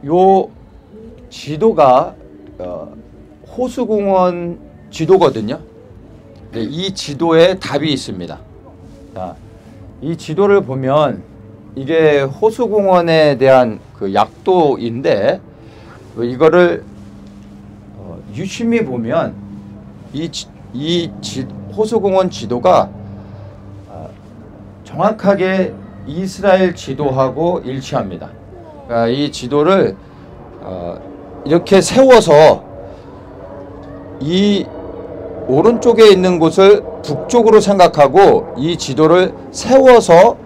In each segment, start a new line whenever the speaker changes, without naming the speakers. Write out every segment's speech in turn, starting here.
요 지도가 호수공원 지도거든요. 네, 이 지도에 답이 있습니다. 자, 이 지도를 보면 이게 호수공원에 대한 그 약도인데 이거를 유심히 보면 호수공원 지도가 정확하게 이스라엘 지도하고 일치합니다. 그러니까 이 지도를 이렇게 세워서 이 오른쪽에 있는 곳을 북쪽으로 생각하고 이 지도를 세워서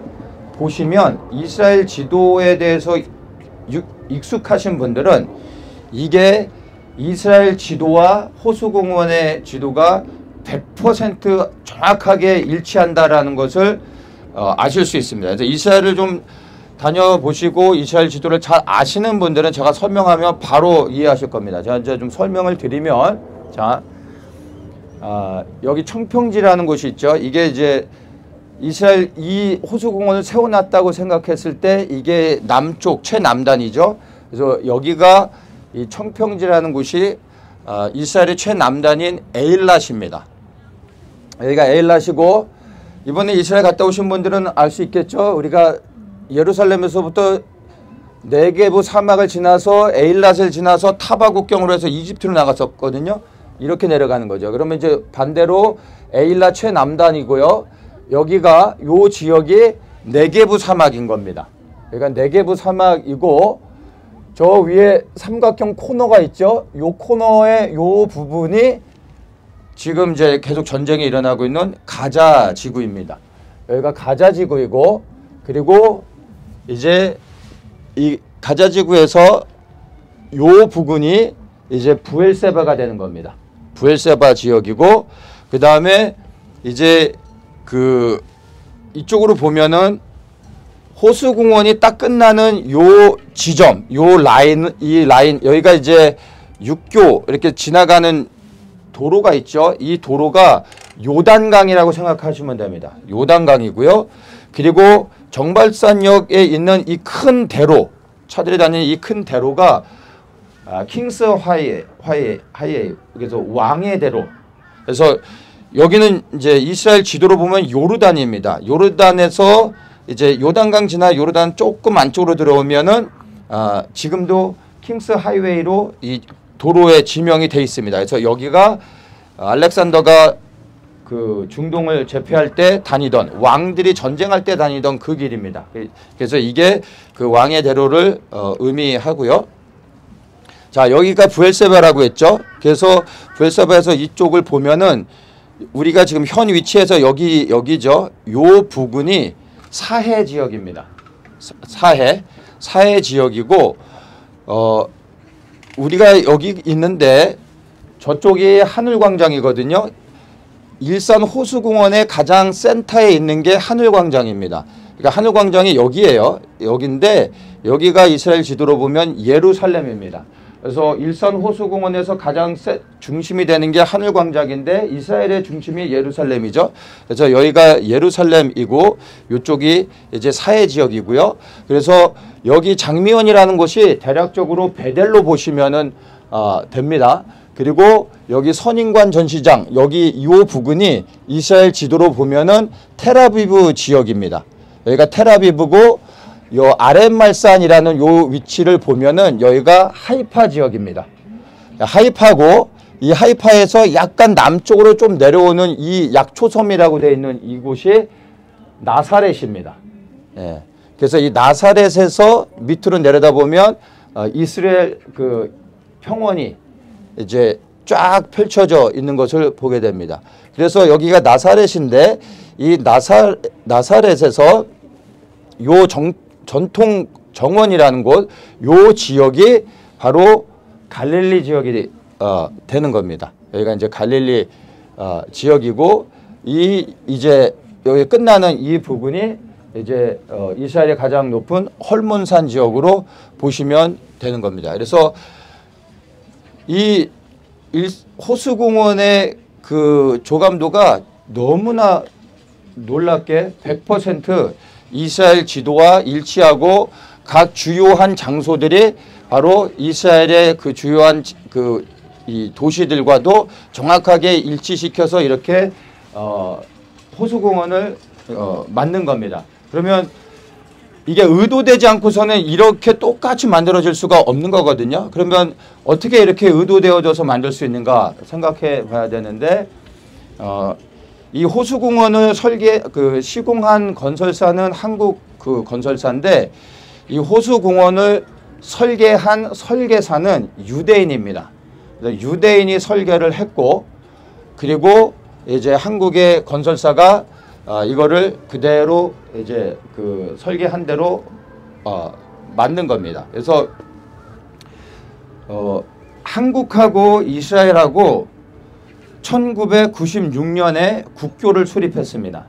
보시면 이스라엘 지도에 대해서 익숙하신 분들은 이게 이스라엘 지도와 호수공원의 지도가 100% 정확하게 일치한다라는 것을 아실 수 있습니다. 그래서 이스라엘을 좀 다녀보시고 이스라엘 지도를 잘 아시는 분들은 제가 설명하면 바로 이해하실 겁니다. 제가 이제 좀 설명을 드리면, 자, 여기 청평지라는 곳이 있죠. 이게 이제 이스라엘 이 호수공원을 세워놨다고 생각했을 때 이게 남쪽 최남단이죠. 그래서 여기가 이 청평지라는 곳이 이스라엘의 최남단인 에일랏입니다. 여기가 에일랏이고, 이번에 이스라엘 갔다 오신 분들은 알 수 있겠죠. 우리가 예루살렘에서부터 네게부 사막을 지나서 에일랏을 지나서 타바 국경으로 해서 이집트로 나갔었거든요. 이렇게 내려가는 거죠. 그러면 이제 반대로 에일랏 최남단이고요. 여기가 요 지역이 네게부 사막인 겁니다. 그러니까 네게부 사막이고, 저 위에 삼각형 코너가 있죠. 요 코너의 요 부분이 지금 이제 계속 전쟁이 일어나고 있는 가자 지구입니다. 여기가 가자 지구이고, 그리고 이제 이 가자 지구에서 요 부근이 이제 부엘세바가 되는 겁니다. 부엘세바 지역이고, 그 다음에 이제 이쪽으로 보면은 호수공원이 딱 끝나는 요 지점, 요 라인, 이 라인, 여기가 이제 육교 이렇게 지나가는 도로가 있죠. 이 도로가 요단강이라고 생각하시면 됩니다. 요단강이고요. 그리고 정발산역에 있는 이 큰 대로, 차들이 다니는 이 큰 대로가 킹스 하이웨이, 그래서 왕의 대로. 그래서 여기는 이제 이스라엘 지도로 보면 요르단입니다. 요르단에서 이제 요단강 지나 요르단 조금 안쪽으로 들어오면은 지금도 킹스 하이웨이로 이 도로에 지명이 돼 있습니다. 그래서 여기가 알렉산더가 그 중동을 제패할 때 다니던, 왕들이 전쟁할 때 다니던 그 길입니다. 그래서 이게 그 왕의 대로를 의미하고요. 자, 여기가 부엘세바라고 했죠. 그래서 부엘세바에서 이쪽을 보면은 우리가 지금 현 위치에서 여기죠. 요 부근이 사해 지역입니다. 사해 지역이고, 우리가 여기 있는데 저쪽이 하늘광장이거든요. 일산 호수공원의 가장 센터에 있는 게 하늘광장입니다. 그러니까 하늘광장이 여기예요. 여기인데 여기가 이스라엘 지도로 보면 예루살렘입니다. 그래서 일산 호수공원에서 가장 중심이 되는 게 하늘광장인데 이스라엘의 중심이 예루살렘이죠. 그래서 여기가 예루살렘이고 이쪽이 이제 사해 지역이고요. 그래서 여기 장미원이라는 곳이 대략적으로 베델로 보시면은 됩니다. 그리고 여기 선인관 전시장, 여기 이 부근이 이스라엘 지도로 보면은 텔아비브 지역입니다. 여기가 텔아비브고, 요 아랫말산이라는 요 위치를 보면은 여기가 하이파 지역입니다. 하이파고, 이 하이파에서 약간 남쪽으로 좀 내려오는 이 약초섬이라고 되어 있는 이곳이 나사렛입니다. 예. 그래서 이 나사렛에서 밑으로 내려다보면 이스라엘 그 평원이 이제 쫙 펼쳐져 있는 것을 보게 됩니다. 그래서 여기가 나사렛인데 이 나사렛에서 요 전통 정원이라는 곳, 요 지역이 바로 갈릴리 지역이 되는 겁니다. 여기가 이제 갈릴리 지역이고, 이제 여기 끝나는 이 부분이 이제 이스라엘의 가장 높은 헐몬산 지역으로 보시면 되는 겁니다. 그래서 이 호수공원의 그 조감도가 너무나 놀랍게 100% 이스라엘 지도와 일치하고 각 주요한 장소들이 바로 이스라엘의 그 주요한 이 도시들과도 정확하게 일치시켜서 이렇게 호수공원을 만든 겁니다. 그러면 이게 의도되지 않고서는 이렇게 똑같이 만들어질 수가 없는 거거든요. 그러면 어떻게 이렇게 의도되어져서 만들 수 있는가 생각해 봐야 되는데, 이 호수공원을 시공한 건설사는 한국 그 건설사인데, 이 호수공원을 설계한 설계사는 유대인입니다. 유대인이 설계를 했고, 그리고 이제 한국의 건설사가 이거를 그대로 이제 그 설계한 대로 만든 겁니다. 그래서 한국하고 이스라엘하고 1996년에 국교를 수립했습니다.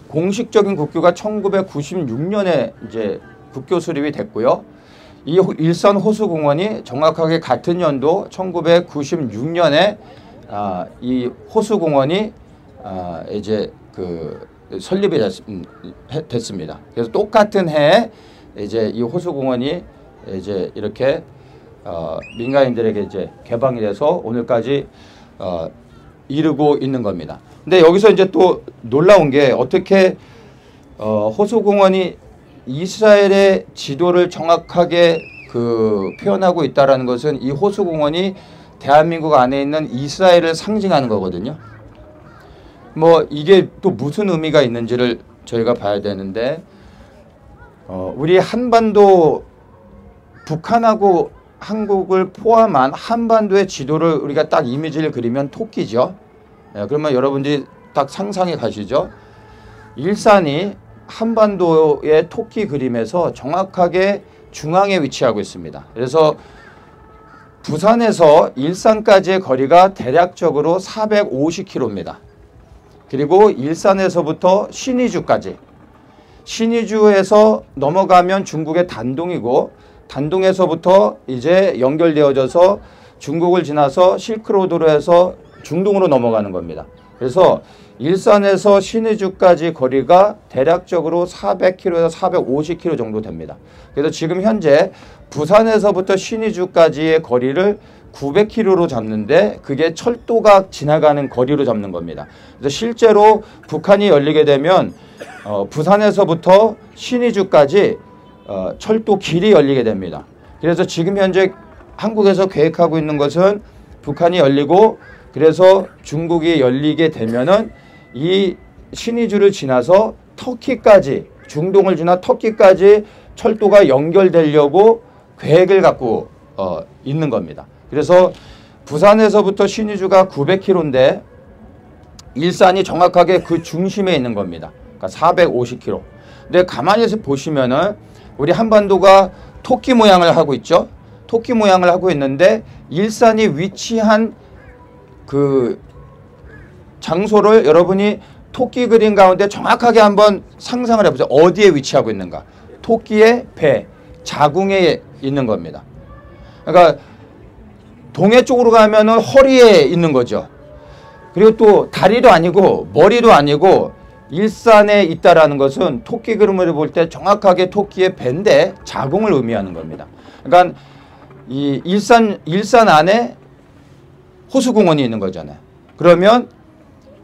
공식적인 국교가 1996년에 이제 국교 수립이 됐고요. 이 일산 호수공원이 정확하게 같은 연도 1996년에 이 호수공원이 이제 그 설립이 됐습니다. 그래서 똑같은 해에 이제 이 호수공원이 이제 이렇게 민간인들에게 이제 개방이 돼서 오늘까지 이르고 있는 겁니다. 근데 여기서 이제 또 놀라운 게 어떻게 호수공원이 이스라엘의 지도를 정확하게 그 표현하고 있다라는 것은 이 호수공원이 대한민국 안에 있는 이스라엘을 상징하는 거거든요. 뭐 이게 또 무슨 의미가 있는지를 저희가 봐야 되는데, 우리 한반도, 북한하고 한국을 포함한 한반도의 지도를 우리가 딱 이미지를 그리면 토끼죠. 그러면 여러분들이 딱 상상해 가시죠. 일산이 한반도의 토끼 그림에서 정확하게 중앙에 위치하고 있습니다. 그래서 부산에서 일산까지의 거리가 대략적으로 450km입니다. 그리고 일산에서부터 신의주까지, 신의주에서 넘어가면 중국의 단동이고, 단동에서부터 이제 연결되어져서 중국을 지나서 실크로드로 해서 중동으로 넘어가는 겁니다. 그래서 일산에서 신의주까지 거리가 대략적으로 400km에서 450km 정도 됩니다. 그래서 지금 현재 부산에서부터 신의주까지의 거리를 900km로 잡는데, 그게 철도가 지나가는 거리로 잡는 겁니다. 그래서 실제로 북한이 열리게 되면 부산에서부터 신의주까지 철도 길이 열리게 됩니다. 그래서 지금 현재 한국에서 계획하고 있는 것은 북한이 열리고, 그래서 중국이 열리게 되면은 이 신의주를 지나서 터키까지, 중동을 지나 터키까지 철도가 연결되려고 계획을 갖고 있는 겁니다. 그래서 부산에서부터 신의주가 900km인데 일산이 정확하게 그 중심에 있는 겁니다. 그러니까 450km. 근데 가만히 보시면은 우리 한반도가 토끼 모양을 하고 있죠. 토끼 모양을 하고 있는데, 일산이 위치한 그 장소를 여러분이 토끼 그림 가운데 정확하게 한번 상상을 해보세요. 어디에 위치하고 있는가? 토끼의 배, 자궁에 있는 겁니다. 그러니까 동해 쪽으로 가면은 허리에 있는 거죠. 그리고 또 다리도 아니고 머리도 아니고 일산에 있다라는 것은 토끼 그림을 볼 때 정확하게 토끼의 배인데 자궁을 의미하는 겁니다. 그러니까 이 일산 안에 호수공원이 있는 거잖아요. 그러면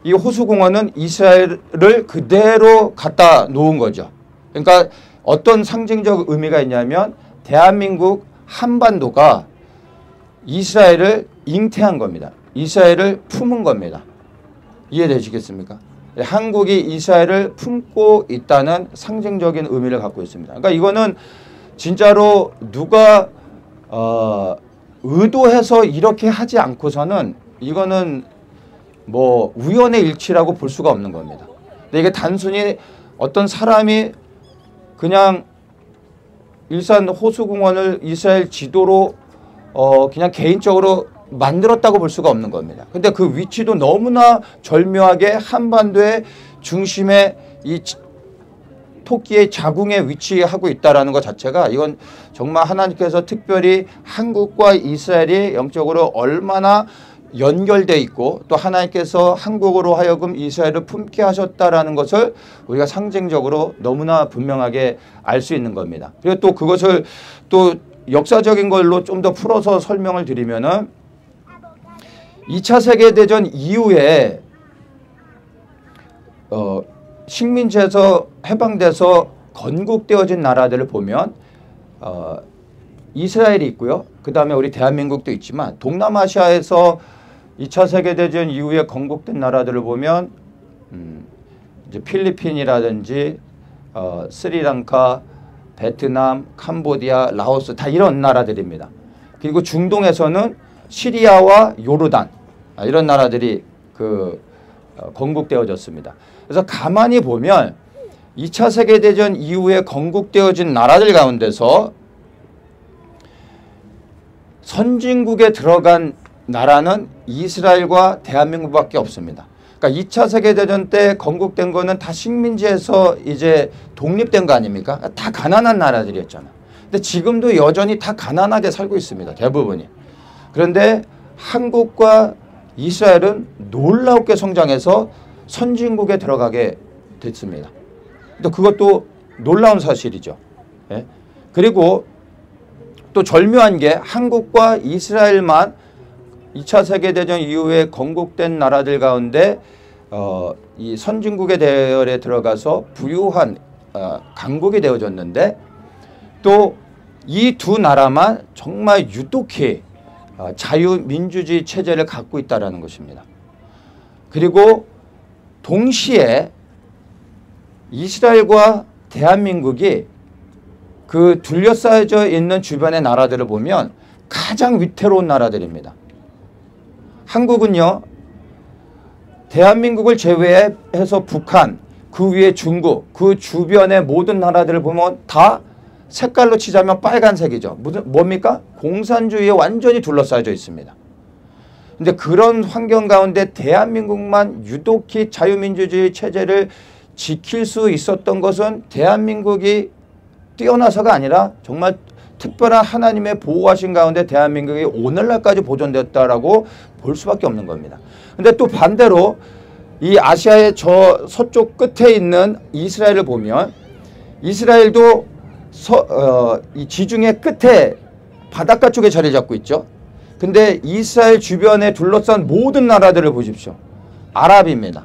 이 호수공원은 이스라엘을 그대로 갖다 놓은 거죠. 그러니까 어떤 상징적 의미가 있냐면 대한민국 한반도가 이스라엘을 잉태한 겁니다. 이스라엘을 품은 겁니다. 이해되시겠습니까? 한국이 이스라엘을 품고 있다는 상징적인 의미를 갖고 있습니다. 그러니까 이거는 진짜로 누가 의도해서 이렇게 하지 않고서는 이거는 뭐 우연의 일치라고 볼 수가 없는 겁니다. 근데 이게 단순히 어떤 사람이 그냥 일산 호수공원을 이스라엘 지도로 그냥 개인적으로 만들었다고 볼 수가 없는 겁니다. 근데 그 위치도 너무나 절묘하게 한반도의 중심에 이 토끼의 자궁에 위치하고 있다는 것 자체가, 이건 정말 하나님께서 특별히 한국과 이스라엘이 영적으로 얼마나 연결돼 있고 또 하나님께서 한국으로 하여금 이스라엘을 품게 하셨다라는 것을 우리가 상징적으로 너무나 분명하게 알 수 있는 겁니다. 그리고 또 그것을 또 역사적인 걸로 좀 더 풀어서 설명을 드리면은 2차 세계대전 이후에 식민지에서 해방돼서 건국되어진 나라들을 보면 이스라엘이 있고요. 그 다음에 우리 대한민국도 있지만 동남아시아에서 2차 세계대전 이후에 건국된 나라들을 보면 이제 필리핀이라든지 스리랑카, 베트남, 캄보디아, 라오스 다 이런 나라들입니다. 그리고 중동에서는 시리아와 요르단 이런 나라들이 건국되어졌습니다. 그래서 가만히 보면 2차 세계대전 이후에 건국되어진 나라들 가운데서 선진국에 들어간 나라는 이스라엘과 대한민국밖에 없습니다. 그러니까 2차 세계대전 때 건국된 거는 다 식민지에서 이제 독립된 거 아닙니까? 다 가난한 나라들이었잖아. 근데 지금도 여전히 다 가난하게 살고 있습니다. 대부분이. 그런데 한국과 이스라엘은 놀랍게 성장해서 선진국에 들어가게 됐습니다. 또 그것도 놀라운 사실이죠. 예? 그리고 또 절묘한 게 한국과 이스라엘만 2차 세계대전 이후에 건국된 나라들 가운데 이 선진국의 대열에 들어가서 부유한 강국이 되어졌는데 또 이 두 나라만 정말 유독히 자유민주주의 체제를 갖고 있다는 것입니다. 그리고 동시에 이스라엘과 대한민국이 그 둘러싸여져 있는 주변의 나라들을 보면 가장 위태로운 나라들입니다. 한국은요, 대한민국을 제외해서 북한, 그 위에 중국, 그 주변의 모든 나라들을 보면 다 색깔로 치자면 빨간색이죠. 뭡니까? 공산주의에 완전히 둘러싸여져 있습니다. 근데 그런 환경 가운데 대한민국만 유독히 자유민주주의 체제를 지킬 수 있었던 것은 대한민국이 뛰어나서가 아니라 정말 특별한 하나님의 보호하신 가운데 대한민국이 오늘날까지 보존됐다라고 볼 수밖에 없는 겁니다. 근데 또 반대로 이 아시아의 저 서쪽 끝에 있는 이스라엘을 보면 이스라엘도 이 지중해 끝에 바닷가 쪽에 자리 잡고 있죠. 근데 이스라엘 주변에 둘러싼 모든 나라들을 보십시오. 아랍입니다.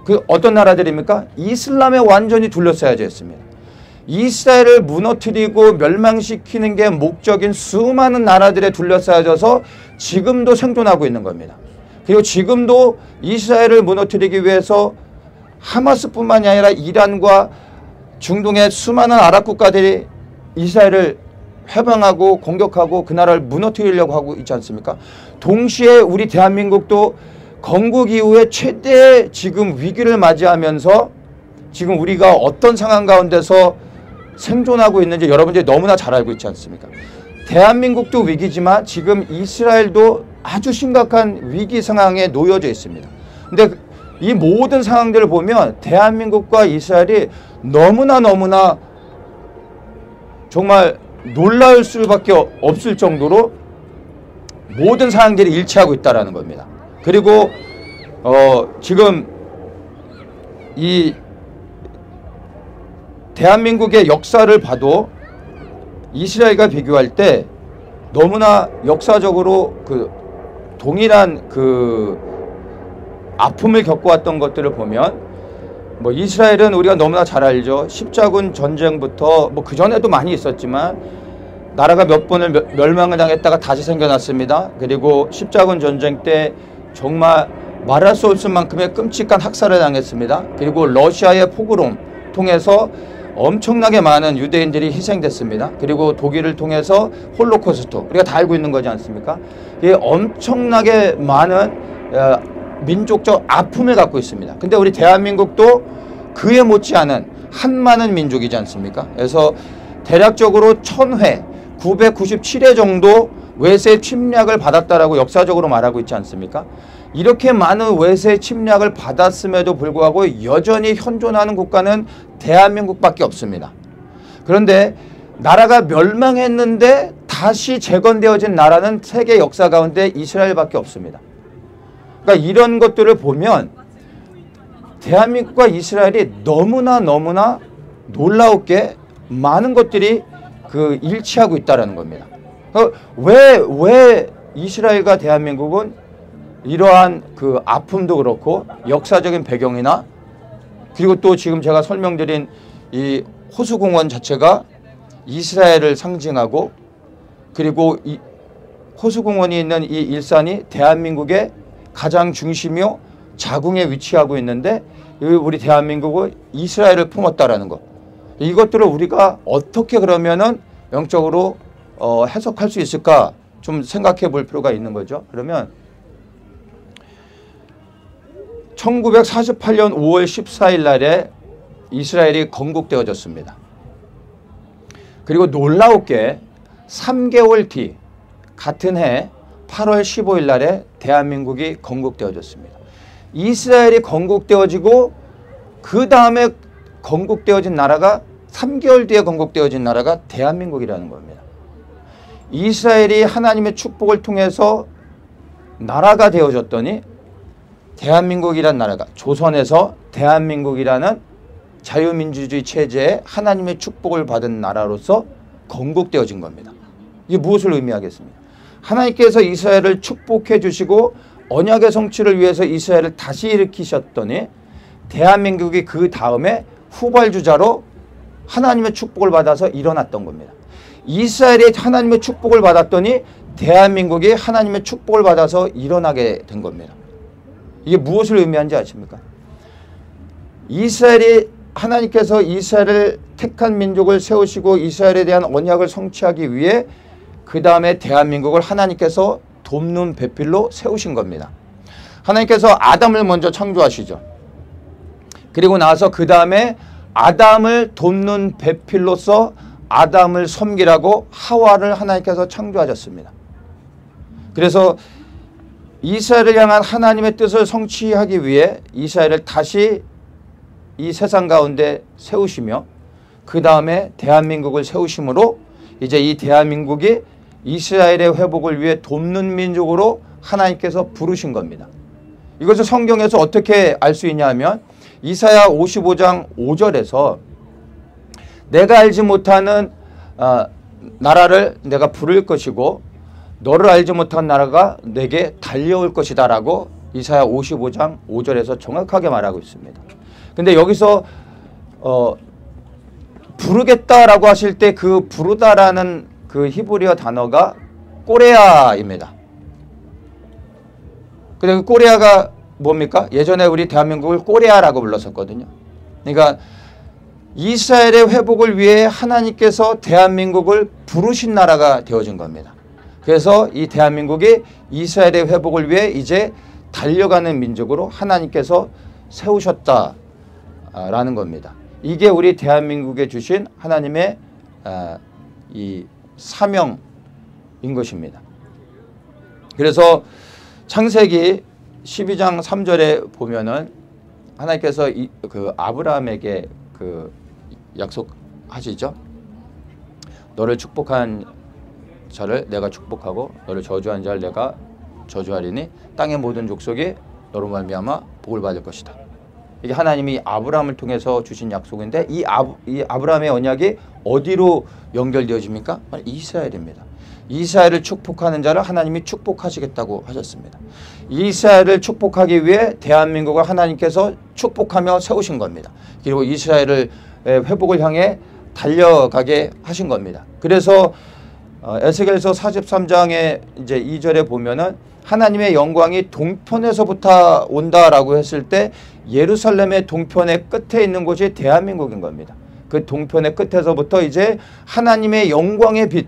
그 어떤 나라들입니까? 이슬람에 완전히 둘러싸여져 있습니다. 이스라엘을 무너뜨리고 멸망시키는 게 목적인 수많은 나라들에 둘러싸여져서 지금도 생존하고 있는 겁니다. 그리고 지금도 이스라엘을 무너뜨리기 위해서 하마스뿐만이 아니라 이란과 중동의 수많은 아랍 국가들이 이스라엘을 해방하고 공격하고 그 나라를 무너뜨리려고 하고 있지 않습니까? 동시에 우리 대한민국도 건국 이후에 최대의 지금 위기를 맞이하면서 지금 우리가 어떤 상황 가운데서 생존하고 있는지 여러분들이 너무나 잘 알고 있지 않습니까? 대한민국도 위기지만 지금 이스라엘도 아주 심각한 위기 상황에 놓여져 있습니다. 근데 이 모든 상황들을 보면 대한민국과 이스라엘이 너무나 정말 놀라울 수밖에 없을 정도로 모든 상황들이 일치하고 있다는 겁니다. 그리고 지금 이 대한민국의 역사를 봐도 이스라엘과 비교할 때 너무나 역사적으로 그 동일한 그 아픔을 겪어왔던 것들을 보면 뭐 이스라엘은 우리가 너무나 잘 알죠. 십자군 전쟁부터 뭐 그전에도 많이 있었지만 나라가 몇 번을 멸망을 당했다가 다시 생겨났습니다. 그리고 십자군 전쟁 때 정말 말할 수 없을 만큼의 끔찍한 학살을 당했습니다. 그리고 러시아의 포그롬 통해서 엄청나게 많은 유대인들이 희생됐습니다. 그리고 독일을 통해서 홀로코스트, 우리가 다 알고 있는 거지 않습니까? 이게 엄청나게 많은 민족적 아픔을 갖고 있습니다. 근데 우리 대한민국도 그에 못지않은 한많은 민족이지 않습니까? 그래서 대략적으로 1000회, 997회 정도 외세 침략을 받았다라고 역사적으로 말하고 있지 않습니까? 이렇게 많은 외세 침략을 받았음에도 불구하고 여전히 현존하는 국가는 대한민국밖에 없습니다. 그런데 나라가 멸망했는데 다시 재건되어진 나라는 세계 역사 가운데 이스라엘밖에 없습니다. 그러니까 이런 것들을 보면 대한민국과 이스라엘이 너무나 놀라웠게 많은 것들이 그 일치하고 있다는 겁니다. 왜 이스라엘과 대한민국은 이러한 그 아픔도 그렇고 역사적인 배경이나 그리고 또 지금 제가 설명드린 이 호수공원 자체가 이스라엘을 상징하고 그리고 이 호수공원이 있는 이 일산이 대한민국의 가장 중심이요 자궁에 위치하고 있는데 우리 대한민국은 이스라엘을 품었다라는 것. 이것들을 우리가 어떻게 그러면은 영적으로 해석할 수 있을까 좀 생각해 볼 필요가 있는 거죠. 그러면 1948년 5월 14일 날에 이스라엘이 건국되어졌습니다. 그리고 놀라웠게 3개월 뒤 같은 해 8월 15일 날에 대한민국이 건국되어졌습니다. 이스라엘이 건국되어지고 그 다음에 건국되어진 나라가 3개월 뒤에 건국되어진 나라가 대한민국이라는 겁니다. 이스라엘이 하나님의 축복을 통해서 나라가 되어졌더니 대한민국이라는 나라가 조선에서 대한민국이라는 자유민주주의 체제에 하나님의 축복을 받은 나라로서 건국되어진 겁니다. 이게 무엇을 의미하겠습니까? 하나님께서 이스라엘을 축복해 주시고 언약의 성취를 위해서 이스라엘을 다시 일으키셨더니 대한민국이 그 다음에 후발주자로 하나님의 축복을 받아서 일어났던 겁니다. 이스라엘이 하나님의 축복을 받았더니 대한민국이 하나님의 축복을 받아서 일어나게 된 겁니다. 이게 무엇을 의미하는지 아십니까? 이스라엘이 하나님께서 이스라엘을 택한 민족을 세우시고 이스라엘에 대한 언약을 성취하기 위해 그 다음에 대한민국을 하나님께서 돕는 배필로 세우신 겁니다. 하나님께서 아담을 먼저 창조하시죠. 그리고 나서 그 다음에 아담을 돕는 배필로서 아담을 섬기라고 하와를 하나님께서 창조하셨습니다. 그래서 이스라엘을 향한 하나님의 뜻을 성취하기 위해 이스라엘을 다시 이 세상 가운데 세우시며 그 다음에 대한민국을 세우심으로 이제 이 대한민국이 이스라엘의 회복을 위해 돕는 민족으로 하나님께서 부르신 겁니다. 이것을 성경에서 어떻게 알 수 있냐 하면 이사야 55장 5절에서 내가 알지 못하는 나라를 내가 부를 것이고 너를 알지 못한 나라가 내게 달려올 것이다 라고 이사야 55장 5절에서 정확하게 말하고 있습니다. 근데 여기서 부르겠다라고 하실 때 그 부르다라는 그 히브리어 단어가 꼬레아입니다. 근데 그 꼬레아가 뭡니까? 예전에 우리 대한민국을 꼬레아라고 불렀었거든요. 그러니까 이스라엘의 회복을 위해 하나님께서 대한민국을 부르신 나라가 되어진 겁니다. 그래서 이 대한민국이 이스라엘의 회복을 위해 이제 달려가는 민족으로 하나님께서 세우셨다라는 겁니다. 이게 우리 대한민국에 주신 하나님의 이 사명인 것입니다. 그래서 창세기 12장 3절에 보면은 하나님께서 그 아브라함에게 그 약속하시죠. 너를 축복한 자를 내가 축복하고 너를 저주한 자를 내가 저주하리니 땅의 모든 족속이 너로 말미암아 복을 받을 것이다. 이게 하나님이 아브라함을 통해서 주신 약속인데 이 아브라함의 언약이 어디로 연결되어집니까? 바로 이스라엘입니다. 이스라엘을 축복하는 자를 하나님이 축복하시겠다고 하셨습니다. 이스라엘을 축복하기 위해 대한민국을 하나님께서 축복하며 세우신 겁니다. 그리고 이스라엘을 회복을 향해 달려가게 하신 겁니다. 그래서 에스겔서 43장의 이제 2절에 보면은 하나님의 영광이 동편에서부터 온다라고 했을 때 예루살렘의 동편의 끝에 있는 곳이 대한민국인 겁니다. 그 동편의 끝에서부터 이제 하나님의 영광의 빛,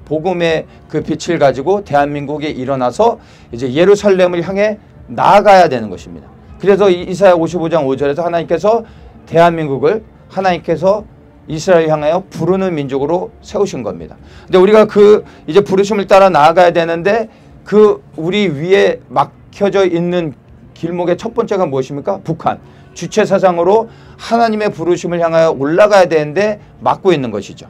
복음의 그 빛을 가지고 대한민국이 일어나서 이제 예루살렘을 향해 나아가야 되는 것입니다. 그래서 이사야 55장 5절에서 하나님께서 대한민국을 하나님께서 이스라엘 향하여 부르는 민족으로 세우신 겁니다. 근데 우리가 그 이제 부르심을 따라 나아가야 되는데 그 우리 위에 막혀져 있는 길목의 첫 번째가 무엇입니까? 북한. 주체 사상으로 하나님의 부르심을 향하여 올라가야 되는데 막고 있는 것이죠.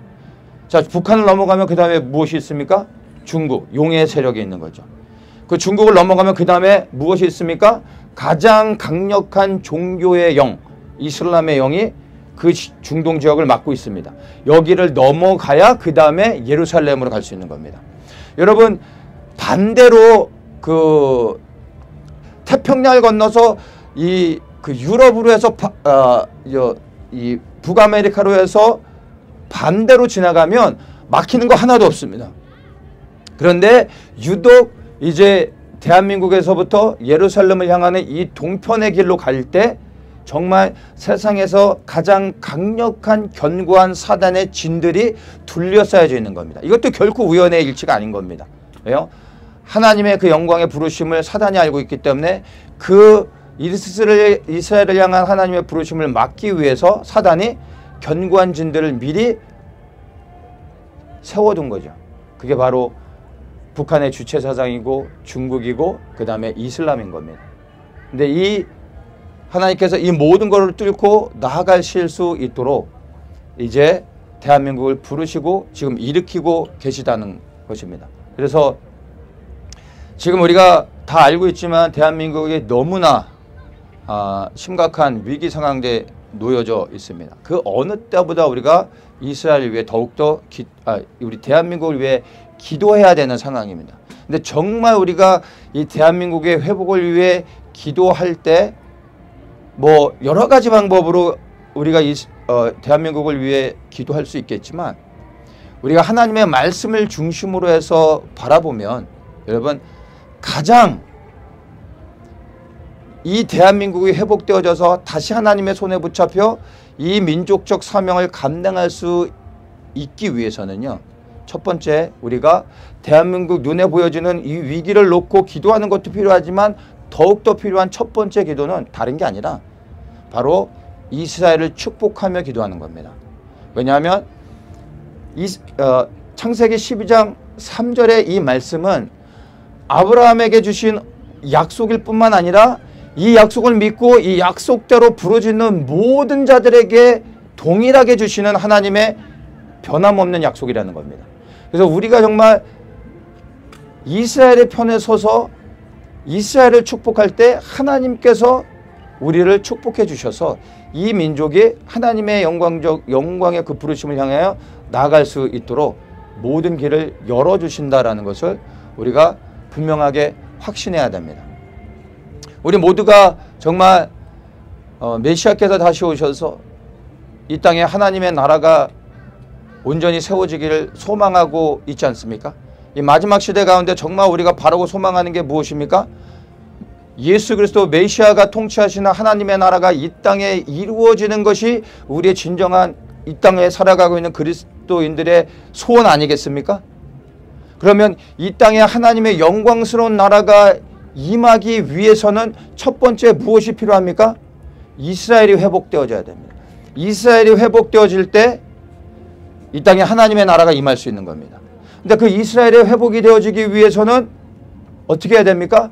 자, 북한을 넘어가면 그 다음에 무엇이 있습니까? 중국, 용의 세력이 있는 거죠. 그 중국을 넘어가면 그 다음에 무엇이 있습니까? 가장 강력한 종교의 영, 이슬람의 영이 그 중동 지역을 맡고 있습니다. 여기를 넘어가야 그 다음에 예루살렘으로 갈 수 있는 겁니다. 여러분, 반대로 그 태평양을 건너서 그 유럽으로 해서 이 북아메리카로 해서 반대로 지나가면 막히는 거 하나도 없습니다. 그런데 유독 이제 대한민국에서부터 예루살렘을 향하는 이 동편의 길로 갈 때 정말 세상에서 가장 강력한 견고한 사단의 진들이 둘러싸여져 있는 겁니다. 이것도 결코 우연의 일치가 아닌 겁니다. 왜요? 하나님의 그 영광의 부르심을 사단이 알고 있기 때문에 그 이스라엘을 향한 하나님의 부르심을 막기 위해서 사단이 견고한 진들을 미리 세워둔 거죠. 그게 바로 북한의 주체 사상이고 중국이고 그 다음에 이슬람인 겁니다. 근데 이 하나님께서 이 모든 것을 뚫고 나아가실 수 있도록 이제 대한민국을 부르시고 지금 일으키고 계시다는 것입니다. 그래서 지금 우리가 다 알고 있지만 대한민국이 너무나 심각한 위기 상황에 놓여져 있습니다. 그 어느 때보다 우리가 이스라엘을 위해 더욱더 우리 대한민국을 위해 기도해야 되는 상황입니다. 근데 정말 우리가 이 대한민국의 회복을 위해 기도할 때 뭐 여러 가지 방법으로 우리가 대한민국을 위해 기도할 수 있겠지만 우리가 하나님의 말씀을 중심으로 해서 바라보면 여러분 가장 이 대한민국이 회복되어져서 다시 하나님의 손에 붙잡혀 이 민족적 사명을 감당할 수 있기 위해서는요. 첫 번째 우리가 대한민국 눈에 보여지는 이 위기를 놓고 기도하는 것도 필요하지만 더욱더 필요한 첫 번째 기도는 다른 게 아니라 바로 이스라엘을 축복하며 기도하는 겁니다. 왜냐하면 창세기 12장 3절의 이 말씀은 아브라함에게 주신 약속일 뿐만 아니라 이 약속을 믿고 이 약속대로 부르짖는 모든 자들에게 동일하게 주시는 하나님의 변함없는 약속이라는 겁니다. 그래서 우리가 정말 이스라엘의 편에 서서 이스라엘을 축복할 때 하나님께서 우리를 축복해 주셔서 이 민족이 하나님의 영광의 그 부르심을 향하여 나아갈 수 있도록 모든 길을 열어주신다라는 것을 우리가 분명하게 확신해야 됩니다. 우리 모두가 정말 메시아께서 다시 오셔서 이 땅에 하나님의 나라가 온전히 세워지기를 소망하고 있지 않습니까? 이 마지막 시대 가운데 정말 우리가 바라고 소망하는 게 무엇입니까? 예수 그리스도 메시아가 통치하시는 하나님의 나라가 이 땅에 이루어지는 것이 우리의 진정한 이 땅에 살아가고 있는 그리스도인들의 소원 아니겠습니까? 그러면 이 땅에 하나님의 영광스러운 나라가 임하기 위해서는 첫 번째 무엇이 필요합니까? 이스라엘이 회복되어져야 됩니다. 이스라엘이 회복되어질 때 이 땅에 하나님의 나라가 임할 수 있는 겁니다. 근데 그 이스라엘의 회복이 되어지기 위해서는 어떻게 해야 됩니까?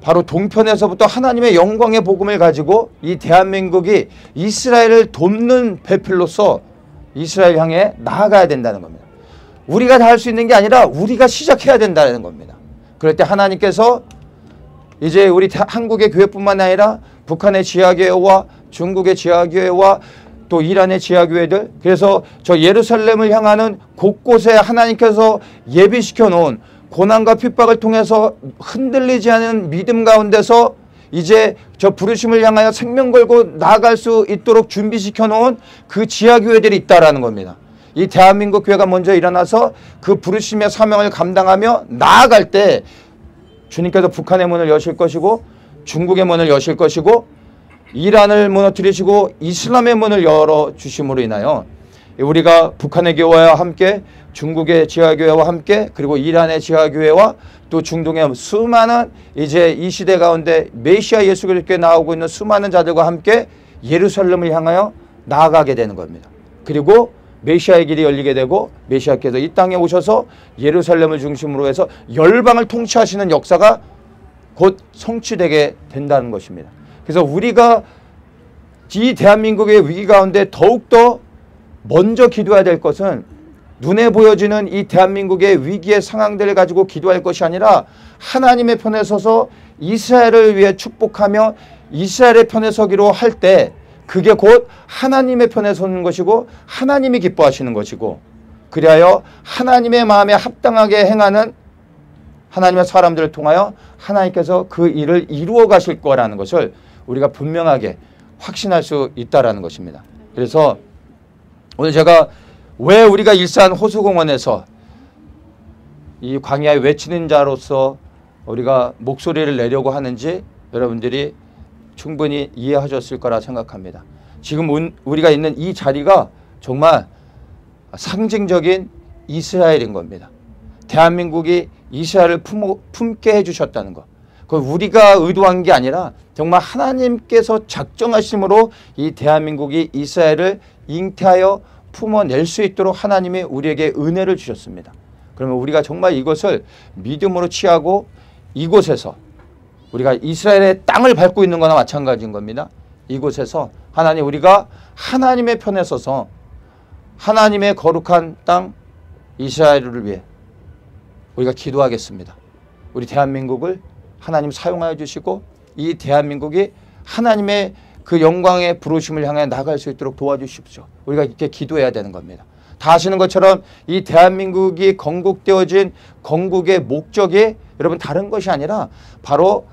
바로 동편에서부터 하나님의 영광의 복음을 가지고 이 대한민국이 이스라엘을 돕는 배필로서 이스라엘 향해 나아가야 된다는 겁니다. 우리가 다 할 수 있는 게 아니라 우리가 시작해야 된다는 겁니다. 그럴 때 하나님께서 이제 우리 한국의 교회뿐만 아니라 북한의 지하교회와 중국의 지하교회와 또 이란의 지하교회들, 그래서 저 예루살렘을 향하는 곳곳에 하나님께서 예비시켜 놓은 고난과 핍박을 통해서 흔들리지 않은 믿음 가운데서 이제 저 부르심을 향하여 생명 걸고 나아갈 수 있도록 준비시켜 놓은 그 지하교회들이 있다라는 겁니다. 이 대한민국 교회가 먼저 일어나서 그 부르심의 사명을 감당하며 나아갈 때 주님께서 북한의 문을 여실 것이고 중국의 문을 여실 것이고 이란을 무너뜨리시고 이슬람의 문을 열어주심으로 인하여 우리가 북한의 교회와 함께 중국의 지하교회와 함께 그리고 이란의 지하교회와 또 중동의 수많은 이제 이 시대 가운데 메시아 예수 그리스도께 나오고 있는 수많은 자들과 함께 예루살렘을 향하여 나아가게 되는 겁니다. 그리고 메시아의 길이 열리게 되고 메시아께서 이 땅에 오셔서 예루살렘을 중심으로 해서 열방을 통치하시는 역사가 곧 성취되게 된다는 것입니다. 그래서 우리가 이 대한민국의 위기 가운데 더욱더 먼저 기도해야 될 것은 눈에 보여지는 이 대한민국의 위기의 상황들을 가지고 기도할 것이 아니라 하나님의 편에 서서 이스라엘을 위해 축복하며 이스라엘의 편에 서기로 할 때 그게 곧 하나님의 편에 서는 것이고 하나님이 기뻐하시는 것이고, 그리하여 하나님의 마음에 합당하게 행하는 하나님의 사람들을 통하여 하나님께서 그 일을 이루어 가실 거라는 것을 우리가 분명하게 확신할 수 있다라는 것입니다. 그래서 오늘 제가 왜 우리가 일산 호수공원에서 이 광야에 외치는 자로서 우리가 목소리를 내려고 하는지 여러분들이 충분히 이해하셨을 거라 생각합니다. 지금 우리가 있는 이 자리가 정말 상징적인 이스라엘인 겁니다. 대한민국이 이스라엘을 품게 해주셨다는 것. 그 우리가 의도한 게 아니라 정말 하나님께서 작정하심으로 이 대한민국이 이스라엘을 잉태하여 품어낼 수 있도록 하나님이 우리에게 은혜를 주셨습니다. 그러면 우리가 정말 이것을 믿음으로 취하고 이곳에서 우리가 이스라엘의 땅을 밟고 있는 거나 마찬가지인 겁니다. 이곳에서 하나님, 우리가 하나님의 편에 서서 하나님의 거룩한 땅 이스라엘을 위해 우리가 기도하겠습니다. 우리 대한민국을 하나님 사용하여 주시고 이 대한민국이 하나님의 그 영광의 부르심을 향해 나갈 수 있도록 도와주십시오. 우리가 이렇게 기도해야 되는 겁니다. 다 아시는 것처럼 이 대한민국이 건국되어진 건국의 목적이 여러분 다른 것이 아니라 바로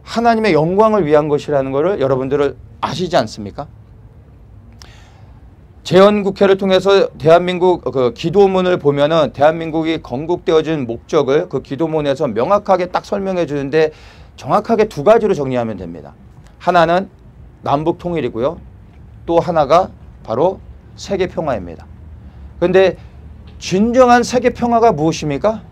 하나님의 영광을 위한 것이라는 것을 여러분들을 아시지 않습니까? 재헌국회를 통해서 대한민국 그 기도문을 보면은 대한민국이 건국되어진 목적을 그 기도문에서 명확하게 딱 설명해 주는데 정확하게 두 가지로 정리하면 됩니다. 하나는 남북 통일이고요. 또 하나가 바로 세계 평화입니다. 그런데 진정한 세계 평화가 무엇입니까?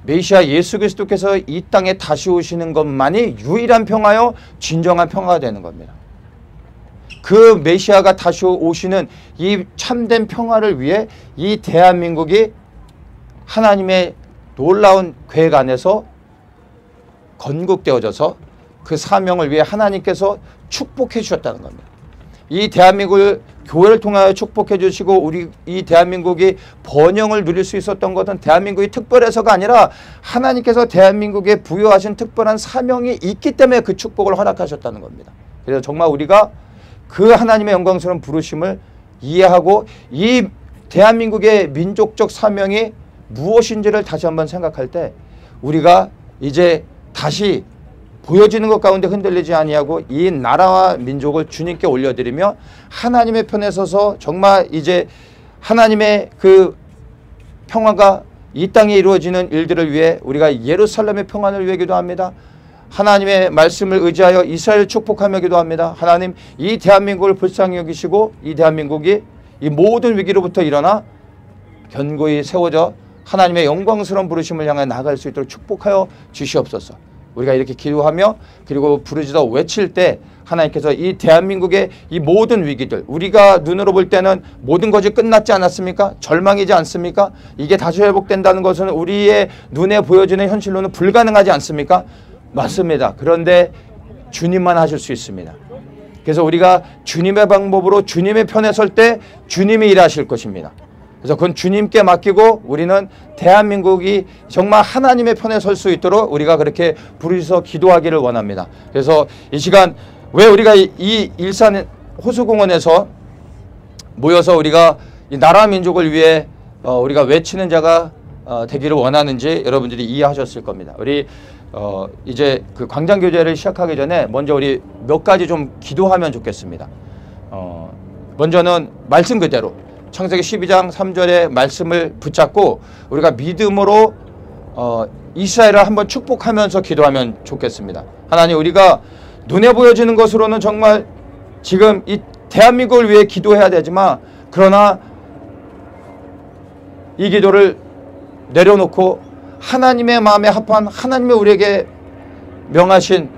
메시아 예수 그리스도께서 이 땅에 다시 오시는 것만이 유일한 평화요, 진정한 평화가 되는 겁니다. 그 메시아가 다시 오시는 이 참된 평화를 위해 이 대한민국이 하나님의 놀라운 계획 안에서 건국되어져서 그 사명을 위해 하나님께서 축복해 주셨다는 겁니다. 이 대한민국을 교회를 통하여 축복해 주시고 우리 이 대한민국이 번영을 누릴 수 있었던 것은 대한민국이 특별해서가 아니라 하나님께서 대한민국에 부여하신 특별한 사명이 있기 때문에 그 축복을 허락하셨다는 겁니다. 그래서 정말 우리가 그 하나님의 영광스러운 부르심을 이해하고 이 대한민국의 민족적 사명이 무엇인지를 다시 한번 생각할 때 우리가 이제 다시 보여지는 것 가운데 흔들리지 아니하고 이 나라와 민족을 주님께 올려드리며 하나님의 편에 서서 정말 이제 하나님의 그 평화가 이 땅에 이루어지는 일들을 위해 우리가 예루살렘의 평안을 위해 기도합니다. 하나님의 말씀을 의지하여 이스라엘을 축복하며 기도합니다. 하나님, 이 대한민국을 불쌍히 여기시고 이 대한민국이 이 모든 위기로부터 일어나 견고히 세워져 하나님의 영광스러운 부르심을 향해 나아갈 수 있도록 축복하여 주시옵소서. 우리가 이렇게 기도하며 그리고 부르짖어 외칠 때 하나님께서 이 대한민국의 이 모든 위기들, 우리가 눈으로 볼 때는 모든 것이 끝났지 않았습니까? 절망이지 않습니까? 이게 다시 회복된다는 것은 우리의 눈에 보여지는 현실로는 불가능하지 않습니까? 맞습니다. 그런데 주님만 하실 수 있습니다. 그래서 우리가 주님의 방법으로 주님의 편에 설 때 주님이 일하실 것입니다. 그래서 그건 주님께 맡기고 우리는 대한민국이 정말 하나님의 편에 설 수 있도록 우리가 그렇게 부르짖어 기도하기를 원합니다. 그래서 이 시간 왜 우리가 이 일산 호수공원에서 모여서 우리가 이 나라 민족을 위해 우리가 외치는 자가 되기를 원하는지 여러분들이 이해하셨을 겁니다. 우리 이제 그 광장교제를 시작하기 전에 먼저 우리 몇 가지 좀 기도하면 좋겠습니다. 먼저는 말씀 그대로 창세기 12장 3절의 말씀을 붙잡고 우리가 믿음으로 이스라엘을 한번 축복하면서 기도하면 좋겠습니다. 하나님, 우리가 눈에 보여지는 것으로는 정말 지금 이 대한민국을 위해 기도해야 되지만 그러나 이 기도를 내려놓고 하나님의 마음에 합한 하나님이 우리에게 명하신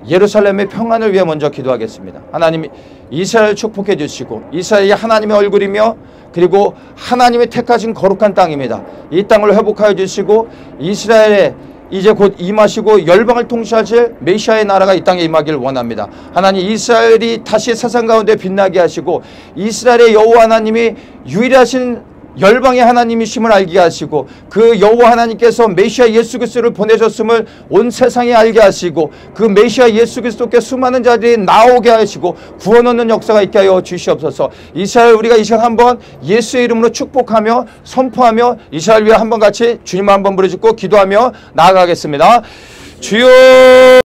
예루살렘의 평안을 위해 먼저 기도하겠습니다. 하나님이 이스라엘을 축복해 주시고 이스라엘이 하나님의 얼굴이며 그리고 하나님이 택하신 거룩한 땅입니다. 이 땅을 회복하여 주시고 이스라엘에 이제 곧 임하시고 열방을 통치하실 메시아의 나라가 이 땅에 임하기를 원합니다. 하나님, 이스라엘이 다시 세상 가운데 빛나게 하시고 이스라엘의 여호와 하나님이 유일하신 열방의 하나님이심을 알게 하시고 그 여호와 하나님께서 메시아 예수 그리스도를 보내셨음을 온 세상에 알게 하시고 그 메시아 예수 그리스도께 수많은 자들이 나오게 하시고 구원 얻는 역사가 있게 하여 주시옵소서. 이스라엘 우리가 이 시간 한번 예수의 이름으로 축복하며 선포하며 이스라엘 위해 한번 같이 주님 한번 부르짖고 기도하며 나아가겠습니다. 주여